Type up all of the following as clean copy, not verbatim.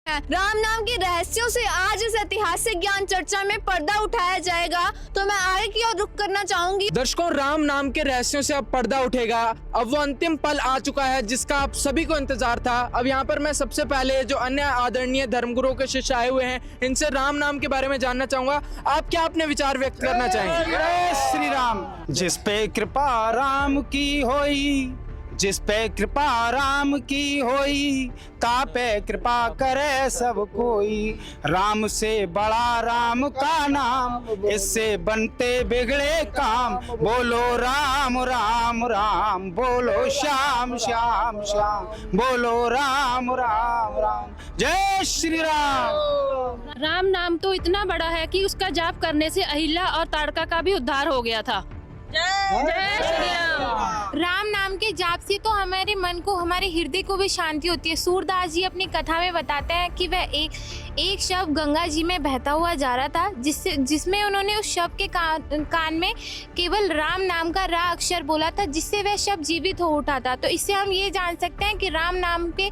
राम नाम के रहस्यों से आज इस ऐतिहासिक ज्ञान चर्चा में पर्दा उठाया जाएगा, तो मैं आगे की ओर रुख करना चाहूंगी। दर्शकों, राम नाम के रहस्यों से अब पर्दा उठेगा। अब वो अंतिम पल आ चुका है जिसका आप सभी को इंतजार था। अब यहाँ पर मैं सबसे पहले जो अन्य आदरणीय धर्मगुरुओं के शिष्य आए हुए हैं, इनसे राम नाम के बारे में जानना चाहूंगा। आप क्या अपने विचार व्यक्त करना चाहेंगे? जय श्री राम। जिस पे कृपा राम की होई, जिस पे कृपा राम की होई, ता पे कृपा करे सब कोई। राम से बड़ा राम का नाम, इससे बनते बिगड़े काम। बोलो राम राम राम, बोलो श्याम श्याम श्याम, बोलो राम राम राम। जय श्री राम। राम नाम तो इतना बड़ा है कि उसका जाप करने से अहिल्या और ताड़का का भी उद्धार हो गया था। जय श्री राम। राम नाम के जाप से तो हमारे मन को, हमारे हृदय को भी शांति होती है। सूरदास जी अपनी कथा में बताते हैं कि वह एक शव गंगा जी में बहता हुआ जा रहा था, जिसमें उन्होंने उस शव के कान में केवल राम नाम का रा अक्षर बोला था, जिससे वह शव जीवित हो उठा था। तो इससे हम ये जान सकते हैं कि राम नाम के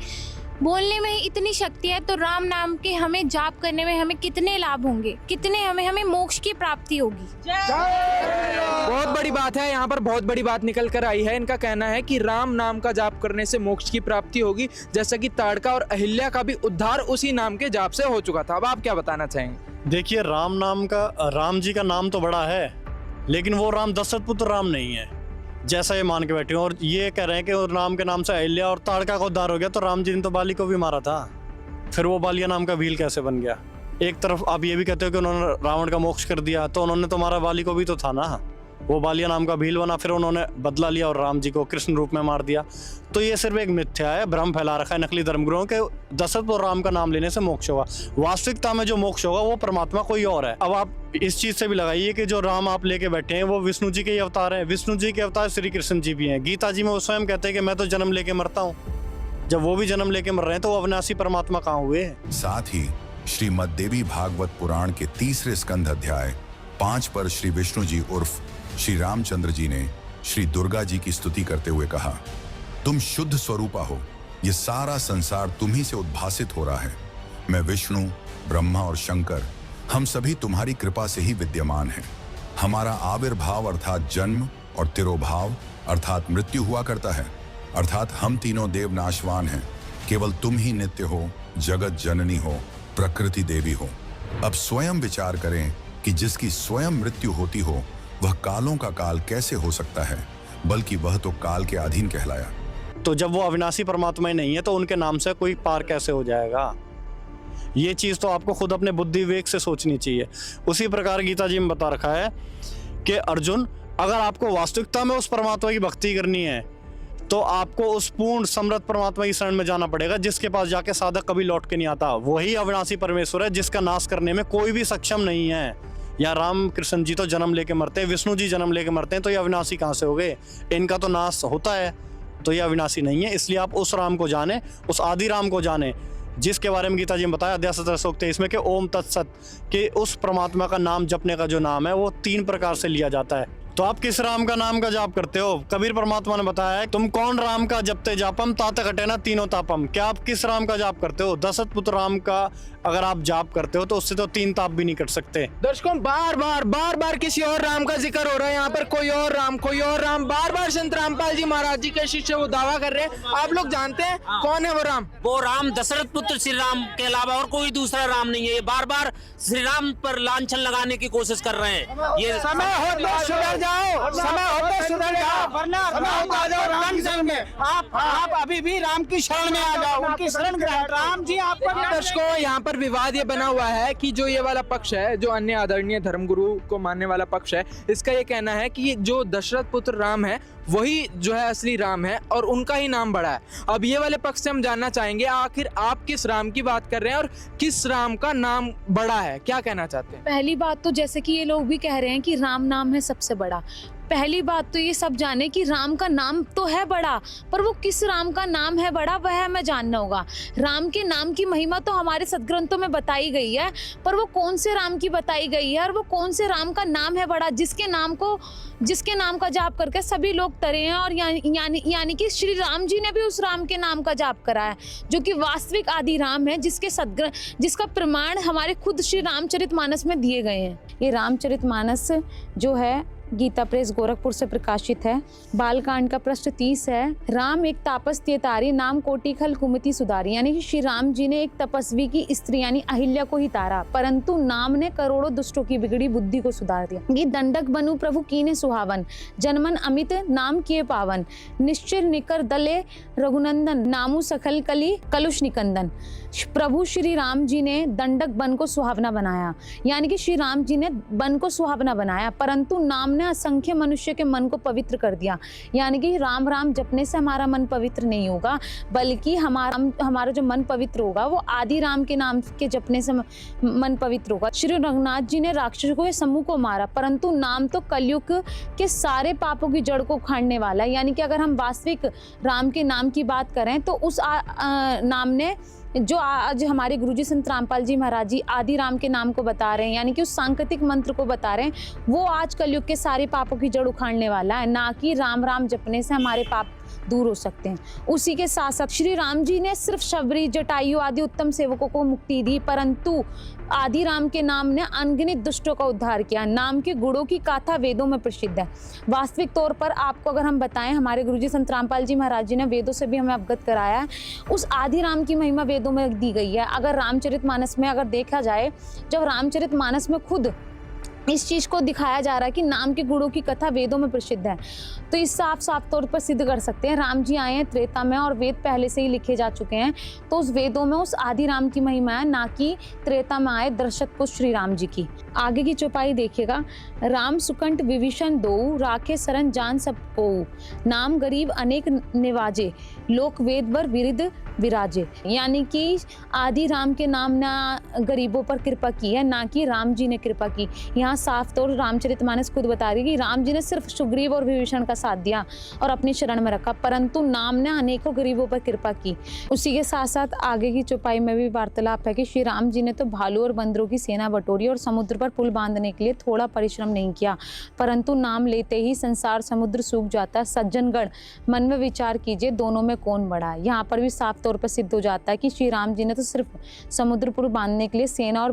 बोलने में इतनी शक्ति है, तो राम नाम के हमें जाप करने में हमें कितने लाभ होंगे, कितने हमें मोक्ष की प्राप्ति होगी। बहुत बड़ी बात है, यहाँ पर बहुत बड़ी बात निकल कर आई है। इनका कहना है कि राम नाम का जाप करने से मोक्ष की प्राप्ति होगी, जैसा कि ताड़का और अहिल्या का भी उद्धार उसी नाम के जाप से हो चुका था। अब आप क्या बताना चाहेंगे? देखिए, राम जी का नाम तो बड़ा है, लेकिन वो राम दशरथ पुत्र राम नहीं है जैसा ये मान के बैठे हो। और ये कह रहे हैं कि राम के नाम से अहिल्या और ताड़का का उद्धार हो गया, तो राम जी ने तो बाली को भी मारा था, फिर वो बालिया नाम का भील कैसे बन गया? एक तरफ आप ये भी कहते हो कि उन्होंने रावण का मोक्ष कर दिया, तो उन्होंने तो मारा बाली को भी तो था ना। वो बालिया नाम का भील बना, फिर उन्होंने बदला लिया और राम जी को कृष्ण रूप में मार दिया। तो ये सिर्फ एक मिथ्या है, भ्रम फैला रखा है नकली धर्मगुरुओं के। दशरथ और राम का नाम लेने से मोक्ष होगा। वास्तविकता में जो मोक्ष होगा वो परमात्मा कोई और है। अब आप इस चीज से भी लगाइए कि जो राम आप लेके बैठे हैं वो विष्णु जी के ही अवतार हैं। विष्णु जी के अवतार श्री कृष्ण जी भी हैं। गीता जी में वो स्वयं कहते हैं कि मैं तो जन्म लेके मरता हूँ। जब वो भी जन्म लेके मर रहे हैं तो वो अविनाशी परमात्मा कहाँ हुए? साथ ही श्रीमद् देवी भागवत पुराण के 3 स्कंध अध्याय 5 पर श्री विष्णु जी उर्फ श्री रामचंद्र जी ने श्री दुर्गा जी की स्तुति करते हुए कहा, तुम शुद्ध स्वरूपा हो, ये सारा संसार तुम्ही से उद्भासित हो रहा है। मैं विष्णु, ब्रह्मा और शंकर, हम सभी तुम्हारी कृपा से ही विद्यमान हैं। हमारा आविर्भाव अर्थात जन्म और तिरोभाव अर्थात मृत्यु हुआ करता है, अर्थात हम तीनों देव नाशवान हैं। केवल तुम ही नित्य हो, जगत जननी हो, प्रकृति देवी हो। अब स्वयं विचार करें कि जिसकी स्वयं मृत्यु होती हो वह कालों का काल कैसे हो सकता है, बल्कि वह तो काल के अधीन कहलाया। तो जब वो अविनाशी परमात्मा ही नहीं है तो उनके नाम से कोई पार कैसे हो जाएगा? ये चीज तो आपको खुद अपने बुद्धि विवेक से सोचनी चाहिए। उसी प्रकार गीता जी में बता रखा है कि अर्जुन, अगर आपको वास्तविकता में उस परमात्मा की भक्ति करनी है तो आपको उस पूर्ण समृद्ध परमात्मा की शरण में जाना पड़ेगा, जिसके पास जाके साधक कभी लौट के नहीं आता। वही अविनाशी परमेश्वर है जिसका नाश करने में कोई भी सक्षम नहीं है। या राम कृष्ण जी तो जन्म लेके मरते हैं, विष्णु जी जन्म लेके मरते हैं, तो ये अविनाशी कहाँ से हो गए? इनका तो नाश होता है, तो ये अविनाशी नहीं है। इसलिए आप उस राम को जाने, उस आदि राम को जाने, जिसके बारे में गीता जी ने बताया अध्याय 17 श्लोक 23 में कि ओम तत्सत, कि उस परमात्मा का नाम जपने का जो नाम है वो 3 प्रकार से लिया जाता है। तो आप किस राम का नाम का जाप करते हो? कबीर परमात्मा ने बताया है, तुम कौन राम का जपते जापम तात कटे ना तीनों तापम। क्या आप किस राम का जाप करते हो? दशरथ पुत्र राम का अगर आप जाप करते हो तो उससे तो 3 ताप भी नहीं कट सकते। दर्शकों, बार बार किसी और राम का जिक्र हो रहा है। यहाँ पर कोई और राम बार बार संत रामपाल जी महाराज जी के शिष्य वो दावा कर रहे हैं। आप लोग जानते हैं कौन है वो राम? वो राम दशरथ पुत्र श्री राम के अलावा और कोई दूसरा राम नहीं है। ये बार बार श्री राम पर लांछन लगाने की कोशिश कर रहे हैं। ये समय हो तो सुधर जाओ, समय हो तो सुधर जाओ, वरना आ जाओ राम शरण में। आप अभी भी राम की शरण में आ जाओ, उनकी शरण ग्रहण। राम जी आपको। दर्शकों, यहाँ पर विवाद ये बना हुआ है कि जो ये वाला पक्ष है, जो अन्य आदरणीय धर्मगुरु को मानने वाला पक्ष है, इसका ये कहना है कि जो दशरथ पुत्र राम है वही जो है असली राम है और उनका ही नाम बड़ा है। अब ये वाले पक्ष से हम जानना चाहेंगे आखिर आप किस राम की बात कर रहे हैं और किस राम का नाम बड़ा है, क्या कहना चाहते हैं? पहली बात तो जैसे कि ये लोग भी कह रहे हैं कि राम नाम है सबसे बड़ा, पहली बात तो ये सब जाने कि राम का नाम तो है बड़ा, पर वो किस राम का नाम है बड़ा वह हमें जानना होगा। राम के नाम की महिमा तो हमारे सदग्रंथों में बताई गई है, पर वो कौन से राम की बताई गई है और वो कौन से राम का नाम है बड़ा जिसके नाम का जाप करके सभी लोग तरे हैं। और यानी कि श्री राम जी ने भी उस राम के नाम का जाप करा है, जो कि वास्तविक आदि राम है, जिसका प्रमाण हमारे खुद श्री रामचरितमानस में दिए गए हैं। ये रामचरितमानस जो है गीता प्रेस गोरखपुर से प्रकाशित है। बालकांड का पृष्ठ 30 है। राम एक तापस तारी नाम कोटि खल कुमति सुधारी, यानी कि श्री राम जी ने एक तपस्वी की स्त्री यानी अहिल्या को ही तारा, परंतु नाम ने करोड़ों दुष्टों की बिगड़ी बुद्धि को सुधार दिया। ये दंडक बनु प्रभु कीने सुहावन, जनमन अमित नाम किए पावन, निश्चिर निकर दले रघुनंदन, नामु सखल कली कलुष निकंदन। प्रभु श्री राम जी ने दंडक वन को सुहावना बनाया, यानी कि श्री राम जी ने वन को सुहावना बनाया, परंतु नाम ने असंख्य मनुष्य के मन को पवित्र कर दिया। यानी कि राम राम जपने से हमारा मन पवित्र नहीं होगा, बल्कि हमारा जो मन पवित्र होगा वो आदि राम के नाम के जपने से मन पवित्र होगा। श्री रघुनाथ जी ने राक्षसों के समूह को मारा, परंतु नाम तो कलयुग के सारे पापों की जड़ को उखाड़ने वाला है। यानी कि अगर हम वास्तविक राम के नाम की बात करें तो उस नाम ने जो आज हमारे गुरुजी संत रामपाल जी महाराज जी आदि राम के नाम को बता रहे हैं, यानी कि उस सांकेतिक मंत्र को बता रहे हैं, वो आज कलयुग के सारे पापों की जड़ उखाड़ने वाला है, ना कि राम राम जपने से हमारे पाप दूर हो सकते हैं। उसी के साथ साथ श्री राम जी ने सिर्फ शबरी जटायु आदि उत्तम सेवकों को मुक्ति दी, परंतु आदि राम के नाम ने अनगिनत दुष्टों का उद्धार किया। नाम के गुणों की गाथा वेदों में प्रसिद्ध है। वास्तविक तौर पर आपको अगर हम बताएं, हमारे गुरुजी संत रामपाल जी महाराज जी ने वेदों से भी हमें अवगत कराया है, उस आदि राम की महिमा वेदों में दी गई है। अगर रामचरितमानस में अगर देखा जाए, जब रामचरितमानस में खुद इस चीज़ को दिखाया जा रहा है कि नाम के गुणों की कथा वेदों में प्रसिद्ध है, तो इस साफ तौर पर सिद्ध कर सकते हैं राम जी आए हैं त्रेता में और वेद पहले से ही लिखे जा चुके हैं, तो उस वेदों में उस आदि राम की महिमा है, ना कि त्रेता में आए दशरथ पुत्र श्री राम जी की। आगे की चौपाई देखिएगा। राम सुकंठ विभीषण दो, राखे शरण जान सब को, नाम गरीब अनेक निवाजे, लोक वेद वर विरिध विराजे। यानी कि आदि राम के नाम ने गरीबों पर कृपा की है, ना कि राम जी ने कृपा की। यहाँ साफ तौर रामचरितमानस खुद बता रही है कि राम जी ने सिर्फ सुग्रीव और विभीषण का साथ दिया और अपनी शरण में रखा, परंतु नाम ने अनेकों गरीबों पर कृपा की। उसी के साथ साथ आगे की चौपाई में भी वार्तालाप है कि श्री राम जी ने तो भालू और बंदरों की सेना बटोरी और समुद्र पर पुल बांधने के लिए थोड़ा परिश्रम नहीं किया, परंतु नाम लेते ही संसार समुद्र सूख जाता है। सज्जनगण मन में विचार कीजिए, दोनों में कौन बड़ा है। यहाँ पर भी साफ तौर पर सिद्ध हो जाता है कि श्री राम जी ने तो सिर्फ समुद्र पुल बांधने के लिए सेना और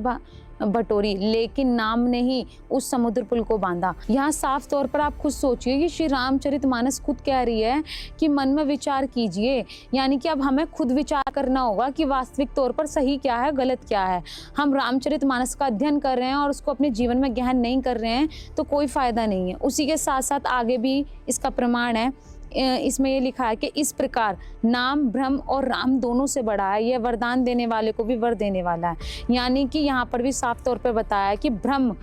बटोरी, लेकिन नाम ने ही उस समुद्र पुल को बांधा। यहाँ साफ तौर पर आप खुद सोचिए कि श्री रामचरितमानस खुद कह रही है कि मन में विचार कीजिए, यानी कि अब हमें खुद विचार करना होगा कि वास्तविक तौर पर सही क्या है, गलत क्या है। हम रामचरितमानस का अध्ययन कर रहे हैं और उसको अपने जीवन में गहन नहीं कर रहे हैं तो कोई फायदा नहीं है। उसी के साथ साथ आगे भी इसका प्रमाण है, इसमें ये लिखा है कि इस प्रकार नाम ब्रह्म और राम दोनों से बड़ा है, यह वरदान देने वाले को भी वर देने वाला है। यानी कि यहाँ पर भी साफ तौर पे बताया है कि ब्रह्म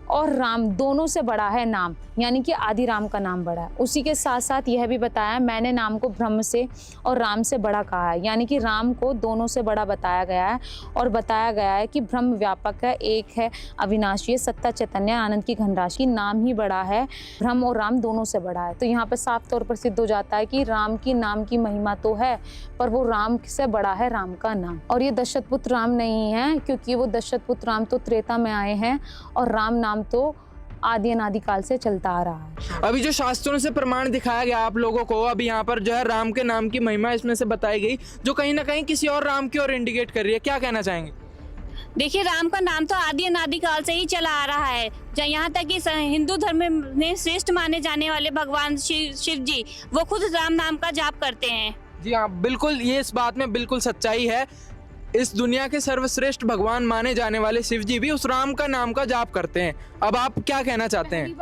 और राम दोनों से बड़ा है नाम, यानी कि आदि राम का नाम बड़ा है। उसी के साथ साथ यह भी बताया मैंने नाम को ब्रह्म से और राम से बड़ा कहा है, यानी कि राम को दोनों से बड़ा बताया गया है और बताया गया है कि ब्रह्म व्यापक है, एक है, अविनाशी है, सत्ता चैतन्य आनंद की धनराशि, नाम ही बड़ा है, ब्रह्म और राम दोनों से बड़ा है। तो यहाँ पर साफ तौर पर सिद्ध हो जाता है कि राम की नाम की महिमा तो है, पर वो राम से बड़ा है राम का नाम। और ये दशरथ पुत्र राम नहीं है, क्योंकि वो दशरथ पुत्र राम तो त्रेता में आए हैं और राम नाम तो आदि अनादि काल से चलता आ रहा है। अभी जो शास्त्रों से प्रमाण दिखाया गया आप लोगों को, अभी यहाँ पर जो है राम के नाम की महिमा इसमें से बताई गई, जो कहीं ना कहीं किसी और राम की ओर इंडिकेट कर रही है, क्या कहना चाहेंगे? देखिए, राम का नाम तो आदि अनादि काल से ही चला आ रहा है। यहाँ तक कि हिंदू धर्म में श्रेष्ठ माने जाने वाले भगवान शिव जी, वो खुद राम नाम का जाप करते हैं। जी हाँ, बिल्कुल, ये इस बात में बिल्कुल सच्चाई है। इस दुनिया के सर्वश्रेष्ठ भगवान माने जाने वाले शिव जी भी उस राम का नाम का जाप करते हैं। अब आप क्या कहना चाहते हैं?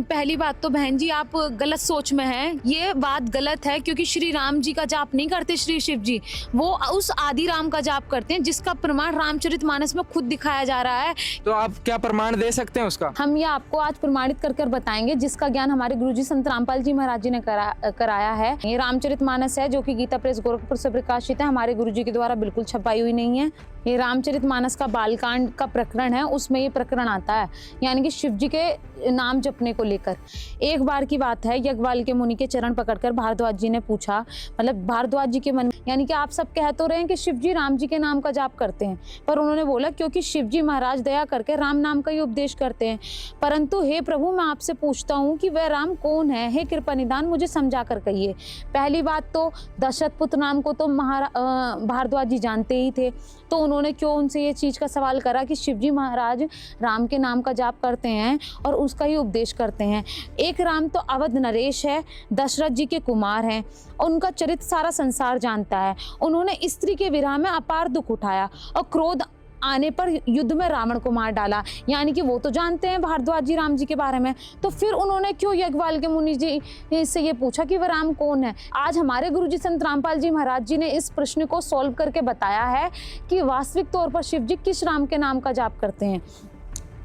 पहली बात तो बहन जी आप गलत सोच में हैं। ये बात गलत है, क्योंकि श्री राम जी का जाप नहीं करते श्री शिव जी, वो उस आदि राम का जाप करते हैं, जिसका प्रमाण रामचरितमानस में खुद दिखाया जा रहा है। तो आप क्या प्रमाण दे सकते हैं उसका? हम ये आपको आज प्रमाणित कर बताएंगे, जिसका ज्ञान हमारे गुरुजी संत रामपाल जी महाराज जी ने कराया है। ये रामचरितमानस है, जो कि गीता प्रेस गोरखपुर से प्रकाशित है, हमारे गुरुजी के द्वारा बिल्कुल छपाई हुई नहीं है। ये रामचरितमानस का बालकांड का प्रकरण है, उसमें ये प्रकरण आता है, यानी कि शिव जी के नाम जपने को लेकर। एक बार की बात है, यज्ञवाल के मुनि के चरण पकड़कर भारद्वाज जी ने पूछा, मतलब भारद्वाज जी के मन, यानी कि आप सब कह तो रहे हैं कि शिव जी राम जी के नाम का जाप करते हैं, पर उन्होंने बोला क्योंकि शिव जी महाराज दया करके राम नाम का ही उपदेश करते हैं, परंतु हे प्रभु मैं आपसे पूछता हूँ कि वह राम कौन है, हे कृपा निदान मुझे समझा कर कहिए। पहली बात तो दशरथ पुत्र नाम को तो भारद्वाज जी जानते ही थे, तो उन्होंने क्यों उनसे ये चीज़ का सवाल करा कि शिव जी महाराज राम के नाम का जाप करते हैं और उसका ही उपदेश करते हैं। एक राम तो अवध नरेश है, दशरथ जी के कुमार हैं, उनका चरित्र सारा संसार जानता है। उन्होंने स्त्री के विरह में अपार दुख उठाया और क्रोध आने पर युद्ध में रावण को मार डाला, यानी कि वो तो जानते हैं भारद्वाज जी राम जी के बारे में, तो फिर उन्होंने क्यों यज्ञवाल के मुनि जी से ये पूछा कि वह राम कौन है। आज हमारे गुरुजी संत रामपाल जी महाराज जी ने इस प्रश्न को सॉल्व करके बताया है कि वास्तविक तौर पर शिव जी किस राम के नाम का जाप करते हैं।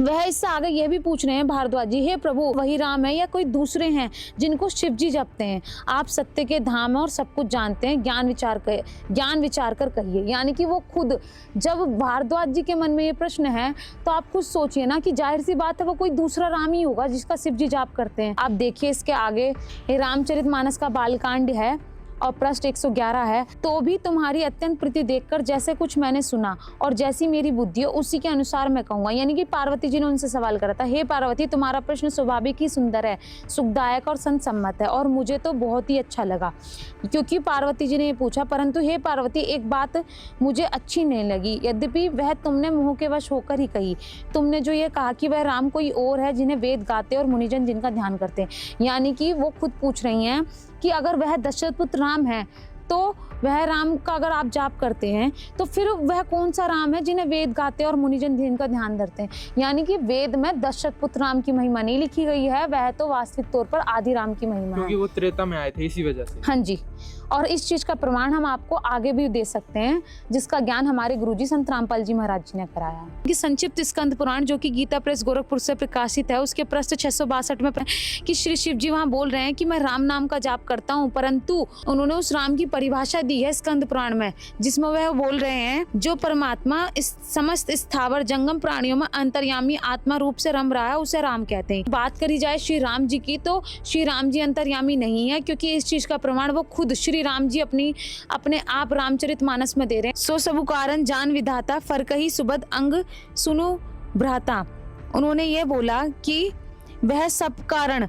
वह इससे आगे यह भी पूछ रहे हैं भारद्वाज जी, हे प्रभु वही राम है या कोई दूसरे हैं जिनको शिव जी जपते हैं। आप सत्य के धाम और सब कुछ जानते हैं, ज्ञान विचार कर कहिए। यानी कि वो खुद, जब भारद्वाज जी के मन में ये प्रश्न है तो आप खुद सोचिए ना कि जाहिर सी बात है वो कोई दूसरा राम ही होगा जिसका शिव जी जाप करते हैं। आप देखिए इसके आगे ये रामचरितमानस का बालकांड है और पृष्ठ 111 है। तो भी तुम्हारी अत्यंत प्रीति देखकर जैसे कुछ मैंने सुना और जैसी मेरी बुद्धि है उसी के अनुसार मैं कहूँगा। यानी कि पार्वती जी ने उनसे सवाल करा था, हे पार्वती तुम्हारा प्रश्न स्वाभाविक ही सुंदर है, सुखदायक और संसम्मत है और मुझे तो बहुत ही अच्छा लगा। क्योंकि पार्वती जी ने ये पूछा, परंतु हे पार्वती एक बात मुझे अच्छी नहीं लगी, यद्यपि वह तुमने मोह के वश होकर ही कही। तुमने जो ये कहा कि वह राम कोई और है जिन्हें वेद गाते और मुनिजन जिनका ध्यान करते हैं। यानी कि वो खुद पूछ रही हैं कि अगर वह दशरथ पुत्र राम है तो वह राम का अगर आप जाप करते हैं तो फिर वह कौन सा राम है जिन्हें वेद गाते और मुनिजन जिनका ध्यान धरते हैं। यानी कि वेद में दशरथ पुत्र राम की महिमा नहीं लिखी गई है, वह तो वास्तविक तौर पर आदि राम की महिमा है, क्योंकि वो त्रेता में आए थे इसी वजह से। हाँ जी, और इस चीज का प्रमाण हम आपको आगे भी दे सकते हैं जिसका ज्ञान हमारे गुरुजी संत रामपाल जी महाराज जी ने कराया है। कि संक्षिप्त स्कंद पुराण जो कि गीता प्रेस गोरखपुर से प्रकाशित है, उसके पृष्ठ 662 में कि श्री शिव जी वहाँ बोल रहे हैं कि मैं राम नाम का जाप करता हूँ, परंतु उन्होंने उस राम की परिभाषा दी है स्कंद पुराण में, जिसमें वह बोल रहे हैं जो परमात्मा इस समस्त स्थावर जंगम प्राणियों में अंतर्यामी आत्मा रूप से रम रहा है उसे राम कहते हैं। बात करी जाए श्री राम जी की तो श्री राम जी अंतर्यामी नहीं है, क्योंकि इस चीज का प्रमाण वो खुद श्री राम जी अपने आप रामचरितमानस में दे रहे हैं। सो सबु कारण जान विधाता फर्क ही सुबद अंग सुनु भ्राता। उन्होंने ये बोला कि वह सब कारण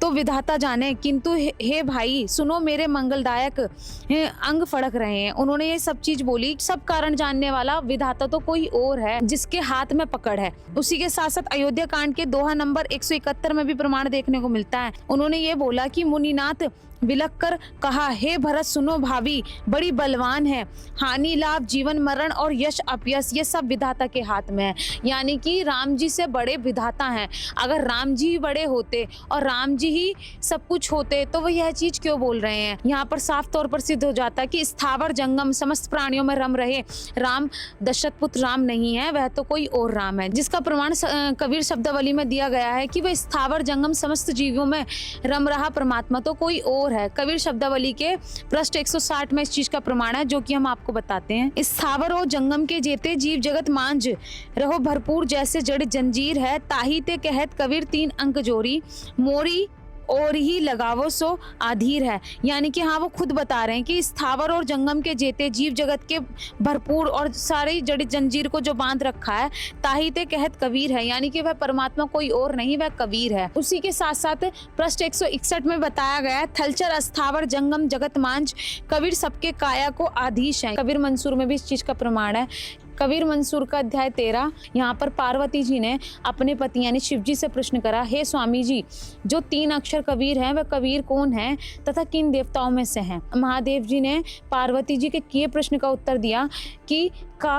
तो विधाता जाने, किंतु हे भाई सुनो मेरे मंगलदायक अंग फड़क रहे हैं। उन्होंने ये सब चीज बोली, सब कारण जानने वाला विधाता तो कोई और है जिसके हाथ में पकड़ है। उसी के साथ साथ अयोध्या कांड के दोहा नंबर 171 में भी प्रमाण देखने को मिलता है। उन्होंने ये बोला कि मुनिनाथ विलक कर कहा, हे भरत सुनो भावी बड़ी बलवान है, हानि लाभ जीवन मरण और यश अपयश ये सब विधाता के हाथ में है। यानी कि राम जी से बड़े विधाता हैं। अगर राम जी ही बड़े होते और राम जी ही सब कुछ होते तो वो यह चीज क्यों बोल रहे हैं। यहाँ पर साफ तौर पर सिद्ध हो जाता है कि स्थावर जंगम समस्त प्राणियों में रम रहे राम दशरथ पुत्र राम नहीं है, वह तो कोई और राम है, जिसका प्रमाण कबीर शब्दावली में दिया गया है कि वह स्थावर जंगम समस्त जीवों में रम रहा परमात्मा तो कोई और है। कबीर शब्दावली के पृष्ठ 160 में इस चीज का प्रमाण है, जो कि हम आपको बताते हैं। स्थावर और जंगम के जेते जीव जगत मांझ रहो भरपूर, जैसे जड़ जंजीर है ताही ते कहत कबीर 3 अंक जोरी, मोरी और ही लगावो सो आधीर है। यानी कि हाँ वो खुद बता रहे हैं कि स्थावर और जंगम के जेते जीव जगत के भरपूर और सारी जड़ी जंजीर को जो बांध रखा है ताही ते कहत कबीर है। यानी कि वह परमात्मा कोई और नहीं, वह कबीर है। उसी के साथ साथ पृष्ठ 161 में बताया गया है, थलचर स्थावर जंगम जगत मांझ कबीर सबके काया को आधीश है। कबीर मंसूर में भी इस चीज का प्रमाण है। कबीर मंसूर का अध्याय 13, यहाँ पर पार्वती जी ने अपने पति यानी शिव जी से प्रश्न करा, हे स्वामी जी जो 3 अक्षर कबीर हैं वह कबीर कौन है तथा किन देवताओं में से हैं। महादेव जी ने पार्वती जी के किए प्रश्न का उत्तर दिया कि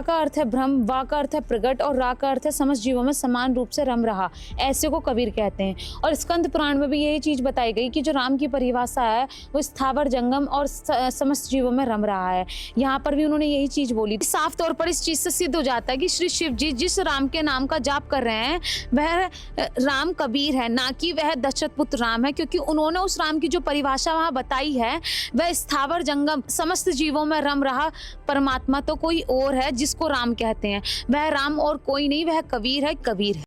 का अर्थ है ब्रह्म, वा का अर्थ है प्रगट और रा का अर्थ है समस्त जीवों में समान रूप से रम रहा, ऐसे को कबीर कहते हैं। और स्कंद पुराण में भी यही चीज़ बताई गई कि जो राम की परिभाषा है वो स्थावर जंगम और समस्त जीवों में रम रहा है। यहाँ पर भी उन्होंने यही चीज़ बोली। साफ तौर पर इस चीज़ से सिद्ध हो जाता है कि श्री शिव जी जिस राम के नाम का जाप कर रहे हैं वह राम कबीर है, ना कि वह दशरथ पुत्र राम है, क्योंकि उन्होंने उस राम की जो परिभाषा वहाँ बताई है वह स्थावर जंगम समस्त जीवों में रम रहा परमात्मा तो कोई और है जिसको राम कहते हैं। वह राम और कोई नहीं, वह कबीर है, कबीर है।